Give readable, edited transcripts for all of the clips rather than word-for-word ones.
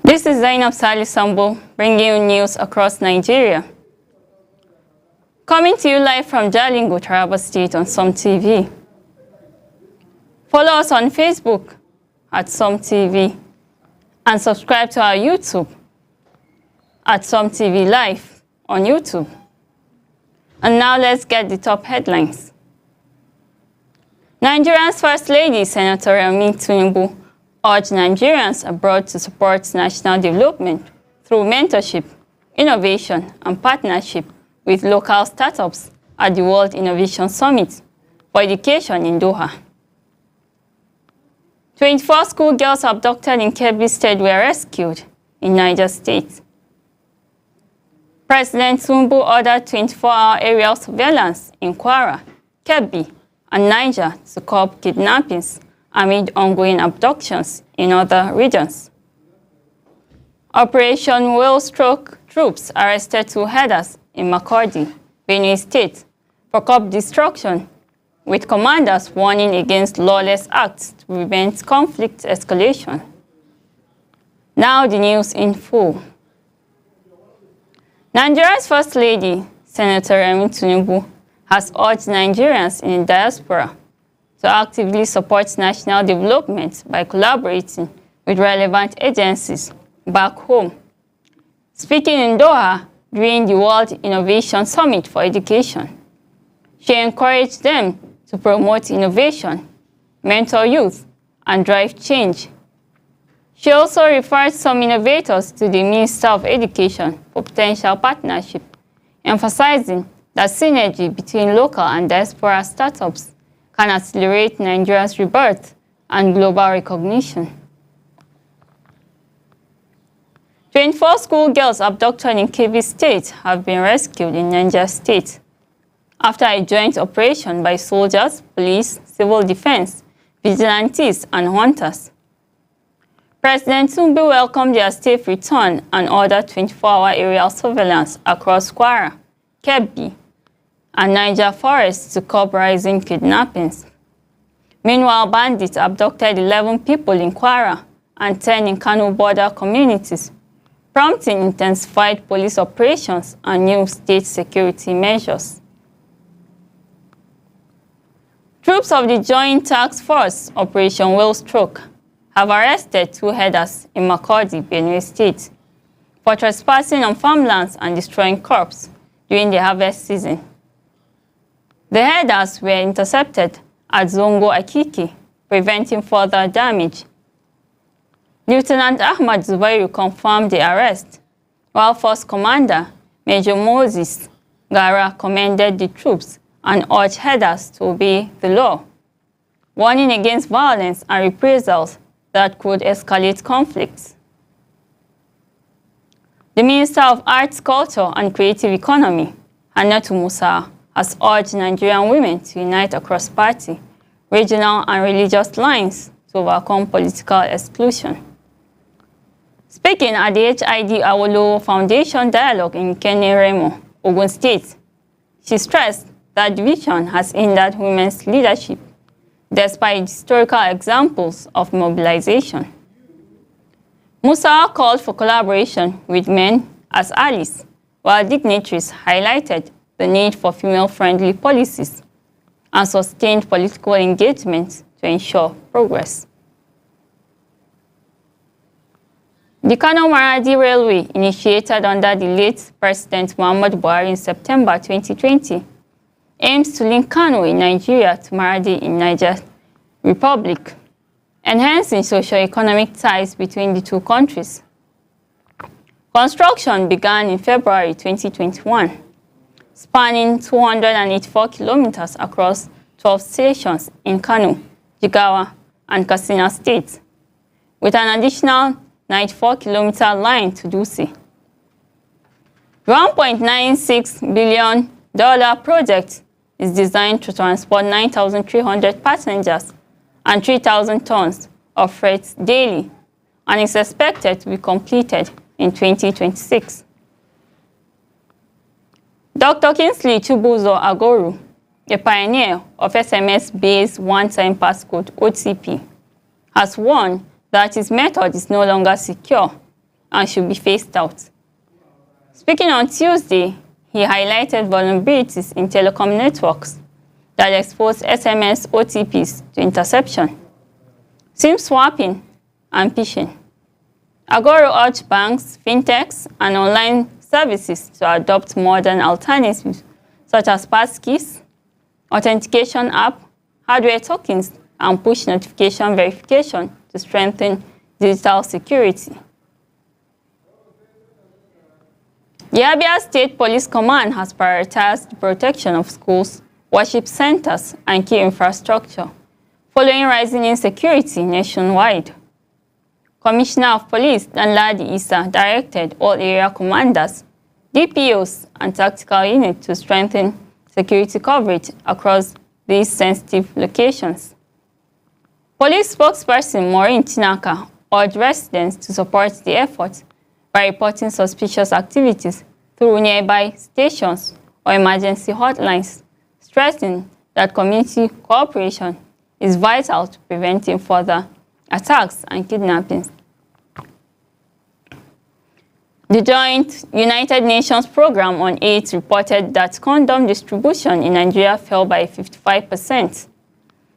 This is Zainab Salih Sambo bringing you news across Nigeria. Coming to you live from Jalingo, Taraba State on Som TV. Follow us on Facebook at Som TV and subscribe to our YouTube at Som TV Live on YouTube. And now let's get the top headlines. Nigeria's First Lady, Senator Remi Tinubu, urged Nigerians abroad to support national development through mentorship, innovation, and partnership with local startups at the World Innovation Summit for Education in Doha. 24 schoolgirls abducted in Kebbi State were rescued in Niger State. President Tinubu ordered 24-hour aerial surveillance in Kwara, Kebbi, and Niger to curb kidnappings amid ongoing abductions in other regions. Operation Whale Stroke troops arrested 2 herders in Makurdi, Benue State, for crop destruction, with commanders warning against lawless acts to prevent conflict escalation. Now the news in full. Nigeria's First Lady, Senator Remi Tinubu, has urged Nigerians in the diaspora to actively support national development by collaborating with relevant agencies back home. Speaking in Doha during the World Innovation Summit for Education, she encouraged them to promote innovation, mentor youth, and drive change. She also referred some innovators to the Minister of Education for potential partnership, emphasizing that synergy between local and diaspora startups can accelerate Nigeria's rebirth and global recognition. 24 schoolgirls abducted in Kebbi State have been rescued in Niger State after a joint operation by soldiers, police, civil defense, vigilantes, and hunters. President Tinubu welcomed their safe return and ordered 24-hour aerial surveillance across Kwara, Kebbi, and Niger forests to curb rising kidnappings. Meanwhile, bandits abducted 11 people in Kwara and 10 in Kano border communities, prompting intensified police operations and new state security measures. Troops of the Joint Task Force Operation Whale Stroke have arrested 2 herders in Makurdi, Benue State, for trespassing on farmlands and destroying crops during the harvest season. The herders were intercepted at Zongo Akiki, preventing further damage. Lieutenant Ahmad Zubairu confirmed the arrest, while Force Commander Major Moses Gara commended the troops and urged herders to obey the law. warning against violence and reprisals that could escalate conflicts. The Minister of Arts, Culture and Creative Economy, Hannatu Musa, has urged Nigerian women to unite across party, regional and religious lines to overcome political exclusion. Speaking at the HID Awolowo Foundation Dialogue in Kenny-Remo, Ogun State, she stressed that division has hindered women's leadership, despite historical examples of mobilization. Musa called for collaboration with men as allies, while dignitaries highlighted the need for female-friendly policies and sustained political engagement to ensure progress. The Kano-Maradi Railway, initiated under the late President Muhammadu Buhari in September 2020, aims to link Kano in Nigeria to Maradi in Niger Republic, enhancing socio-economic ties between the two countries. Construction began in February 2021, spanning 284 kilometers across 12 stations in Kano, Jigawa, and Katsina states, with an additional 94-kilometer line to Dutse. The $1.96 billion project is designed to transport 9,300 passengers and 3,000 tons of freight daily, and is expected to be completed in 2026. Dr. Kingsley Chibuzo Agoru, a pioneer of SMS-based one-time passcode (OTP), has warned that his method is no longer secure and should be phased out. Speaking on Tuesday, he highlighted vulnerabilities in telecom networks that expose SMS OTPs to interception, SIM swapping, and phishing. Agoro urged banks, fintechs, and online services to adopt modern alternatives such as passkeys, authentication app, hardware tokens, and push notification verification to strengthen digital security. The Abia State Police Command has prioritized the protection of schools, worship centers, and key infrastructure, following rising insecurity nationwide. Commissioner of Police Danladi Issa directed all area commanders, DPOs, and tactical units to strengthen security coverage across these sensitive locations. Police spokesperson Maureen Chinaka urged residents to support the effort by reporting suspicious activities through nearby stations or emergency hotlines, stressing that community cooperation is vital to preventing further attacks and kidnappings. The joint United Nations Programme on AIDS reported that condom distribution in Nigeria fell by 55%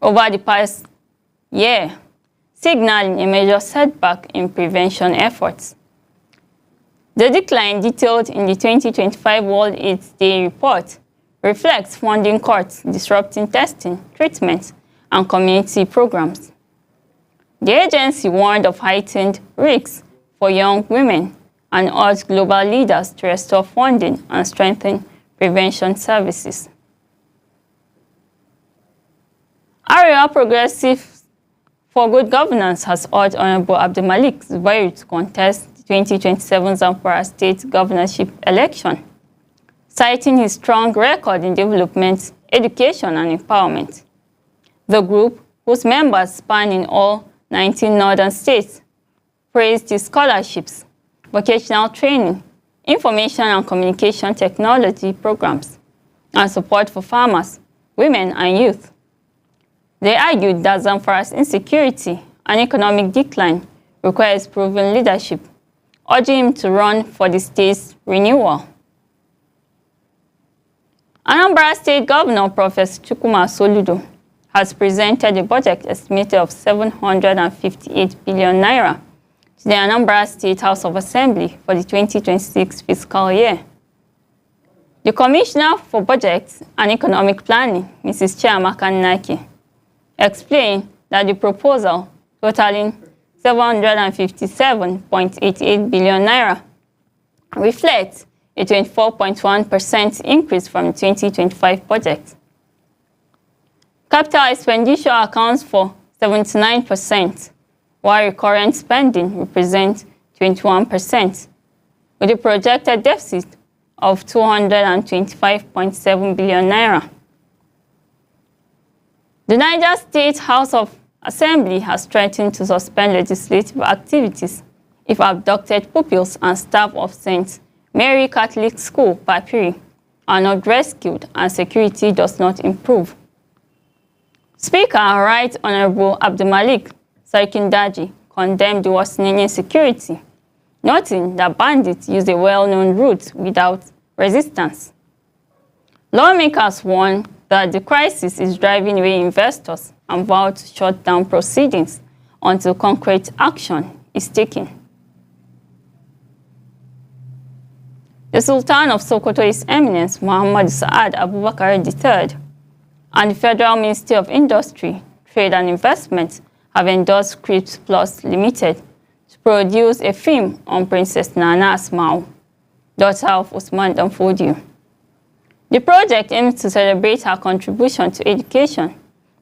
over the past year, signaling a major setback in prevention efforts. The decline, detailed in the 2025 World AIDS Day report, reflects funding cuts disrupting testing, treatment, and community programs. The agency warned of heightened risks for young women and urged global leaders to restore funding and strengthen prevention services. Arewa Progressive for Good Governance has urged Honorable Abdulmalik Zubairu to contest the 2027 Zamfara State governorship election, citing his strong record in development, education, and empowerment. The group, whose members span in all 19 northern states, praised his scholarships, vocational training, information and communication technology programs, and support for farmers, women, and youth. They argued that Zamfara's insecurity and economic decline requires proven leadership, urging him to run for the state's renewal. Anambra State Governor Professor Chukwuma Soludo has presented a budget estimated of 758 billion naira to the Anambra State House of Assembly for the 2026 fiscal year. The Commissioner for Budget and Economic Planning, Mrs. Chiamaka Nnaki, explained that the proposal, totaling 757.88 billion naira, reflects a 24.1% increase from the 2025 budget. Capital expenditure accounts for 79%, while recurrent spending represents 21%, with a projected deficit of 225.7 billion naira. The Niger State House of Assembly has threatened to suspend legislative activities if abducted pupils and staff of St. Mary Catholic School, Papiri, are not rescued and security does not improve. Speaker Right Honorable Abdulmalik Sarkindaji condemned the worsening insecurity, noting that bandits use a well-known route without resistance. Lawmakers warn that the crisis is driving away investors and vowed to shut down proceedings until concrete action is taken. The Sultan of Sokoto, His Eminence Muhammad Saad Abubakar III, and the Federal Ministry of Industry, Trade and Investment have endorsed Scripps Plus Limited to produce a film on Princess Nana Asmau, daughter of Usman Dan Fodio. The project aims to celebrate her contribution to education,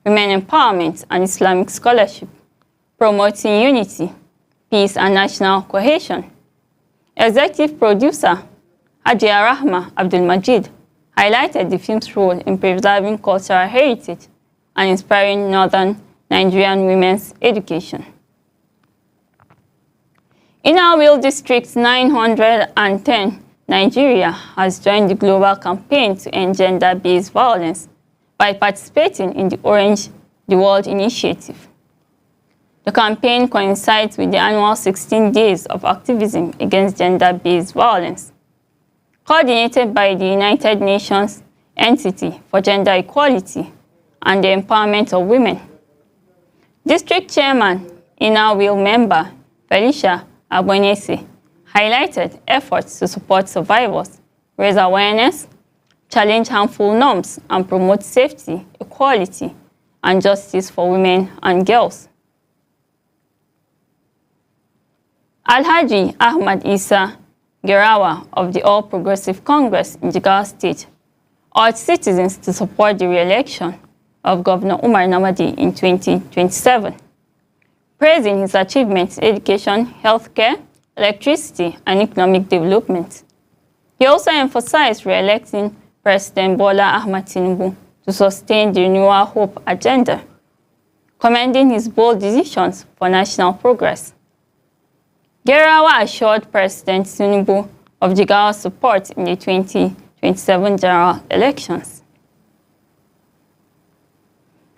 women empowerment, and Islamic scholarship, promoting unity, peace, and national cohesion. Executive producer Hajia Rahma Abdul Majid highlighted the film's role in preserving cultural heritage and inspiring northern Nigerian women's education. In our Will District 910, Nigeria has joined the global campaign to end gender-based violence by participating in the Orange the World initiative. The campaign coincides with the annual 16 days of activism against gender-based violence, coordinated by the United Nations Entity for Gender Equality and the Empowerment of Women. District Chairman, Inner Wheel member Felicia Agbonese highlighted efforts to support survivors, raise awareness, challenge harmful norms, and promote safety, equality, and justice for women and girls. Alhaji Ahmad Isa Gerawa of the All Progressive Congress in Jigawa State urged citizens to support the re-election of Governor Umar Namadi in 2027, praising his achievements in education, healthcare, electricity, and economic development. He also emphasized re-electing President Bola Ahmed Tinubu to sustain the Renewal Hope agenda, commending his bold decisions for national progress. Gerawa assured President Tinubu of Jigawa's support in the 2027 general elections.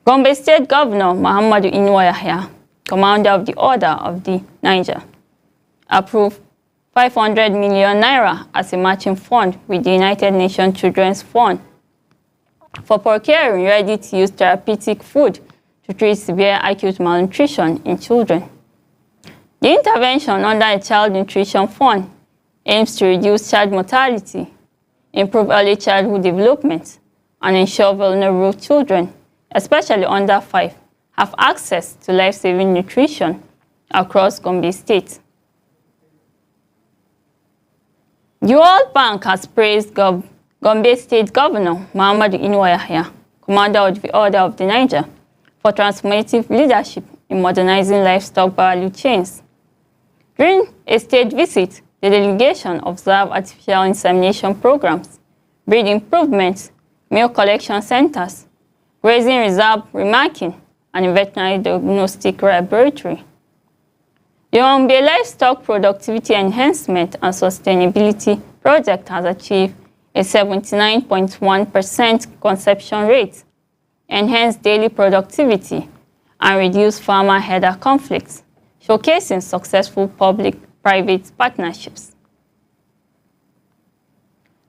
Gombe State Governor Muhammadu Inuwa Yahya, Commander of the Order of the Niger, approved 500 million naira as a matching fund with the United Nations Children's Fund for procuring ready-to-use therapeutic food to treat severe acute malnutrition in children. The intervention under the Child Nutrition Fund aims to reduce child mortality, improve early childhood development, and ensure vulnerable children, especially under 5, have access to life-saving nutrition across Gombe State. The World Bank has praised Gombe State Governor Muhammadu Inuwa Yahya, Commander of the Order of the Niger, for transformative leadership in modernizing livestock value chains. During a state visit, the delegation observed artificial insemination programs, breed improvements, milk collection centers, grazing reserve remarking, and a veterinary diagnostic laboratory. The Gombe Livestock Productivity Enhancement and Sustainability Project has achieved a 79.1% conception rate, enhanced daily productivity, and reduced farmer-herder conflicts, showcasing successful public-private partnerships.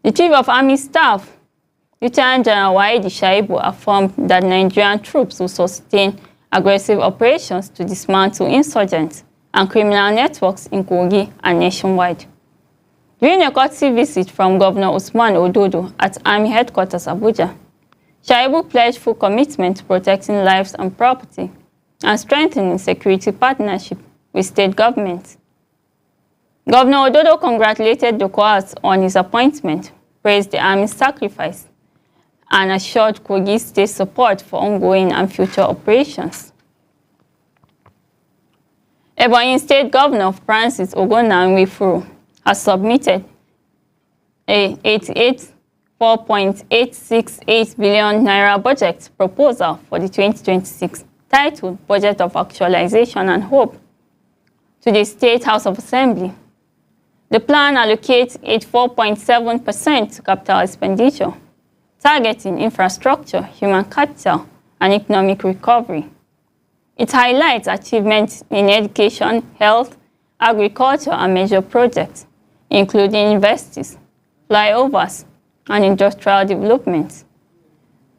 The Chief of Army Staff, Lieutenant General Waidi Shaibu, affirmed that Nigerian troops will sustain aggressive operations to dismantle insurgents and criminal networks in Kogi and nationwide. During a courtesy visit from Governor Usman Ododo at Army Headquarters Abuja, Shaibu pledged full commitment to protecting lives and property and strengthening security partnership with state governments. Governor Ododo congratulated the cohorts on his appointment, praised the Army's sacrifice, and assured Kogi State support for ongoing and future operations. Ebonyi State Governor Francis Ogonanwefuru has submitted a 4.868 billion naira budget proposal for the 2026 titled Budget of Actualization and Hope to the State House of Assembly. The plan allocates 84.7% to capital expenditure, targeting infrastructure, human capital, and economic recovery. It highlights achievements in education, health, agriculture, and major projects, including universities, flyovers, and industrial development.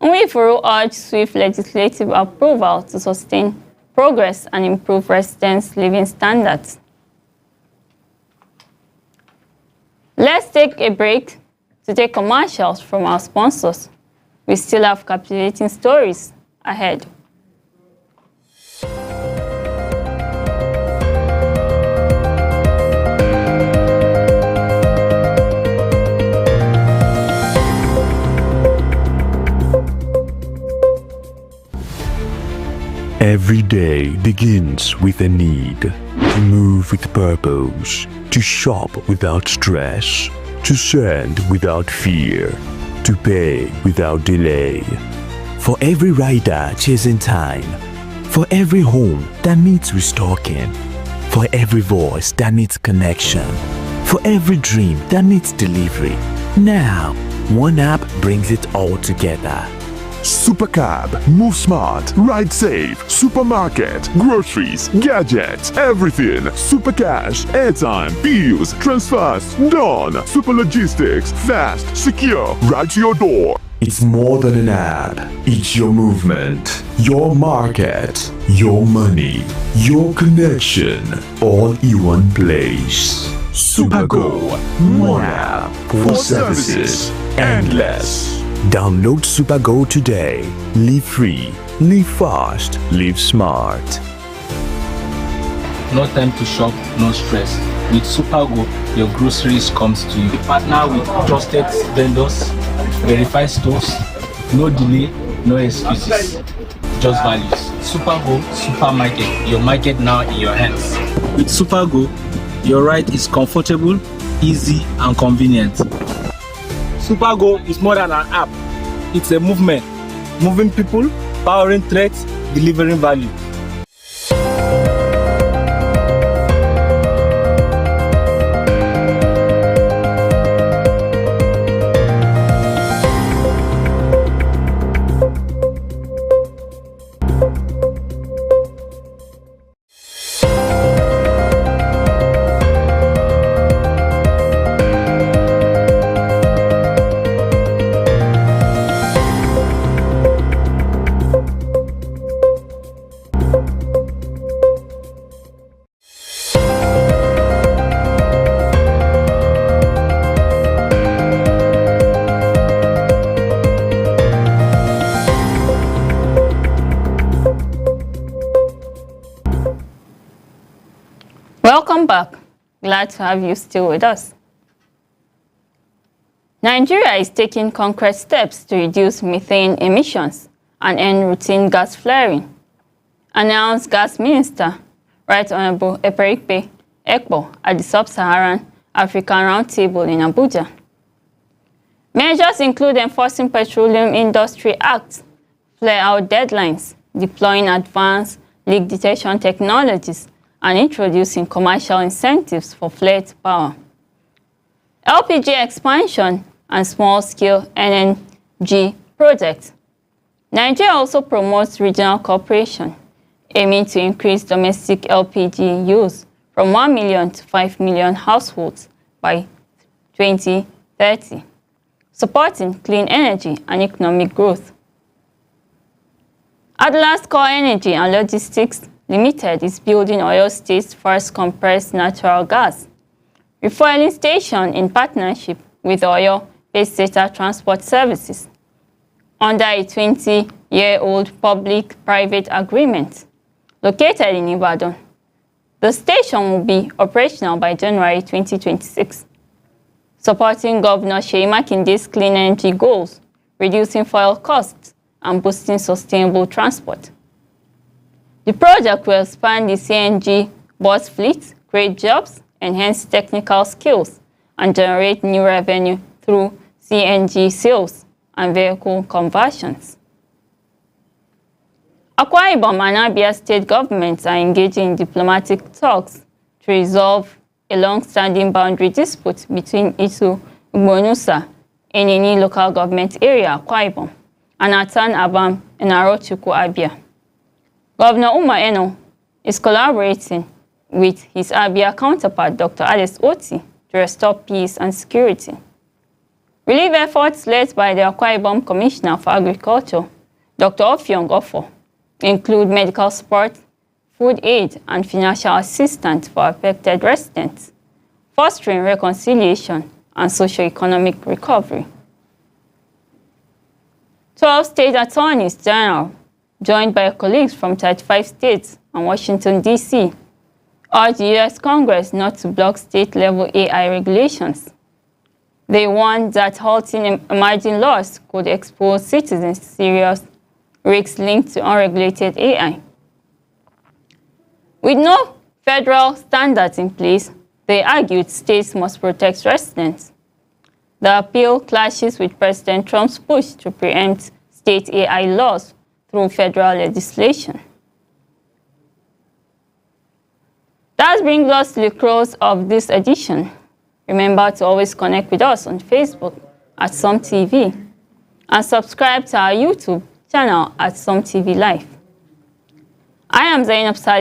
Nwefuru urged swift legislative approval to sustain progress and improve residents' living standards. Let's take a break to take commercials from our sponsors. We still have captivating stories ahead. Every day begins with a need to move with purpose, to shop without stress, to send without fear, to pay without delay. For every rider chasing time, for every home that needs restocking, for every voice that needs connection, for every dream that needs delivery. Now, one app brings it all together. Supercab, move smart, ride safe, supermarket, groceries, gadgets, everything. Supercash, airtime, bills, transfers, done. Super logistics, fast, secure, right to your door. It's more than an app. It's your movement, your market, your money, your connection, all in one place. Supergo, one app for services endless. Download Supergo today. Live free, live fast, live smart. No time to shop, no stress. With Supergo, your groceries comes to you. Partner with trusted vendors, verified stores, no delay, no excuses, just values. Supergo Supermarket, your market now in your hands. With Supergo, your ride is comfortable, easy, and convenient. Supergo is more than an app. It's a movement. Moving people, powering threats, delivering value. Welcome back. Glad to have you still with us. Nigeria is taking concrete steps to reduce methane emissions and end routine gas flaring, announced Gas Minister Right Honorable Eperikpe Ekpo at the Sub-Saharan African Roundtable in Abuja. Measures include enforcing Petroleum Industry Act, flare-out deadlines, deploying advanced leak detection technologies, and introducing commercial incentives for fleet power. LPG expansion and small-scale LNG projects. Nigeria also promotes regional cooperation, aiming to increase domestic LPG use from 1 million to 5 million households by 2030, supporting clean energy and economic growth. Atlas Core Energy and Logistics Limited is building Oyo State's first compressed natural gas refueling station in partnership with Oyo Pacesetter Transport Services under a 20-year-old public-private agreement located in Ibadan. The station will be operational by January 2026, supporting Governor Seyi Makinde's clean energy goals, reducing fuel costs and boosting sustainable transport. The project will expand the CNG bus fleet, create jobs, enhance technical skills, and generate new revenue through CNG sales and vehicle conversions. Akwa Ibom and Abia state governments are engaging in diplomatic talks to resolve a long-standing boundary dispute between Itu Igbonusa in Ini local government area, Akwa Ibom, and Atan Abam in Arochukwu, Abia. Governor Umar Eno is collaborating with his Abia counterpart, Dr. Alice Oti, to restore peace and security. Relief efforts led by the Akwa Ibom Commissioner for Agriculture, Dr. Ofiong Ofo, include medical support, food aid, and financial assistance for affected residents, fostering reconciliation and socio-economic recovery. 12 state attorneys general, joined by colleagues from 35 states and Washington, D.C., urged the U.S. Congress not to block state-level AI regulations. They warned that halting emerging laws could expose citizens to serious risks linked to unregulated AI. With no federal standards in place, they argued states must protect residents. The appeal clashes with President Trump's push to preempt state AI laws through federal legislation. That brings us to the close of this edition. Remember to always connect with us on Facebook at SumTV and subscribe to our YouTube channel at SumTV Live. I am Zainab Sali.